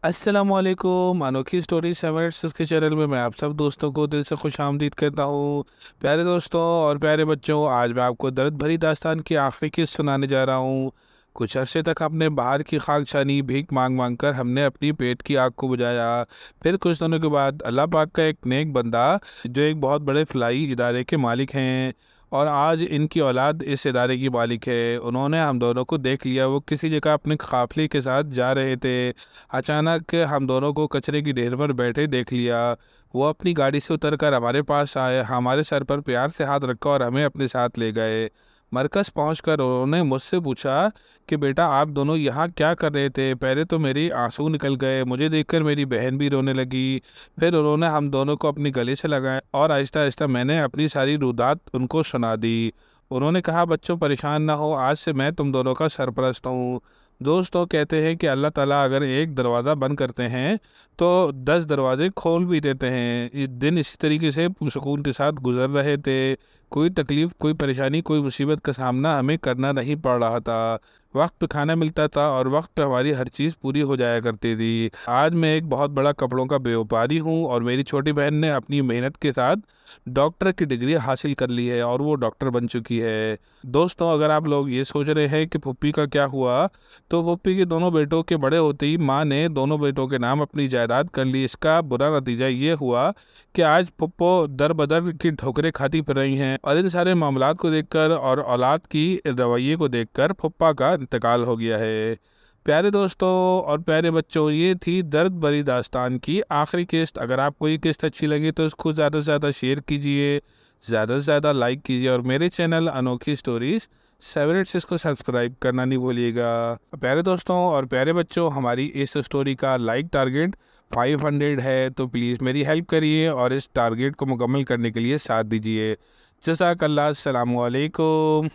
अस्सलामुअलैकुम। अनोखी स्टोरी 7 के चैनल में मैं आप सब दोस्तों को दिल से खुशामदीद करता हूँ। प्यारे दोस्तों और प्यारे बच्चों, आज मैं आपको दर्द भरी दास्तान की आखिरी किस्त सुनाने जा रहा हूँ। कुछ अरसे तक हमने बाहर की खाक छानी, भीख मांग मांग कर हमने अपनी पेट की आग को बुझाया। फिर कुछ दिनों के बाद अल्लाह पाक का एक नेक बंदा, जो एक बहुत बड़े फलाई इदारे के मालिक हैं और आज इनकी औलाद इस इदारे की मालिक है, उन्होंने हम दोनों को देख लिया। वो किसी जगह अपने काफिले के साथ जा रहे थे। अचानक हम दोनों को कचरे की ढेर पर बैठे देख लिया। वो अपनी गाड़ी से उतरकर हमारे पास आए, हमारे सर पर प्यार से हाथ रखा और हमें अपने साथ ले गए। मरकज़ पहुंचकर उन्होंने मुझसे पूछा कि बेटा, आप दोनों यहाँ क्या कर रहे थे। पहले तो मेरी आंसू निकल गए, मुझे देखकर मेरी बहन भी रोने लगी। फिर उन्होंने हम दोनों को अपनी गले से लगाया और आहिस्ता आहिस्ता मैंने अपनी सारी रुदात उनको सुना दी। उन्होंने कहा, बच्चों परेशान ना हो, आज से मैं तुम दोनों का सरपरस्त हूँ। दोस्तों कहते हैं कि अल्लाह ताला अगर एक दरवाज़ा बंद करते हैं तो 10 दरवाजे खोल भी देते हैं। ये दिन इसी तरीके से सुकून के साथ गुजर रहे थे। कोई तकलीफ़, कोई परेशानी, कोई मुसीबत का सामना हमें करना नहीं पड़ रहा था। वक्त पे खाना मिलता था और वक्त पे हमारी हर चीज़ पूरी हो जाया करती थी। आज मैं एक बहुत बड़ा कपड़ों का व्यापारी हूँ और मेरी छोटी बहन ने अपनी मेहनत के साथ डॉक्टर की डिग्री हासिल कर ली है और वो डॉक्टर बन चुकी है। दोस्तों, अगर आप लोग ये सोच रहे हैं कि फुप्पी का क्या हुआ, तो फुप्पी के दोनों बेटों के बड़े होते ही माँ ने दोनों बेटों के नाम अपनी जायदाद कर ली। इसका बुरा नतीजा ये हुआ कि आज फुप्पो दर बदर की ठोकरें खाती फिर रही हैं और इन सारे मामलात को देखकर और औलाद की रवैये को देखकर फुप्पा का इंतकाल हो गया है। प्यारे दोस्तों और प्यारे बच्चों, ये थी दर्द भरी दास्तान की आखिरी किस्त। अगर आपको ये किस्त अच्छी लगी तो इसको ज़्यादा से ज़्यादा शेयर कीजिए, ज़्यादा से ज़्यादा लाइक कीजिए और मेरे चैनल अनोखी स्टोरीज़ 7 को सब्सक्राइब करना नहीं भूलिएगा। प्यारे दोस्तों और प्यारे बच्चों, हमारी इस स्टोरी का लाइक टारगेट 500 है, तो प्लीज़ मेरी हेल्प करिए और इस टारगेट को मुकम्मल करने के लिए साथ दीजिए। जज़ाकल्लाह। अस्सलामु अलैकुम।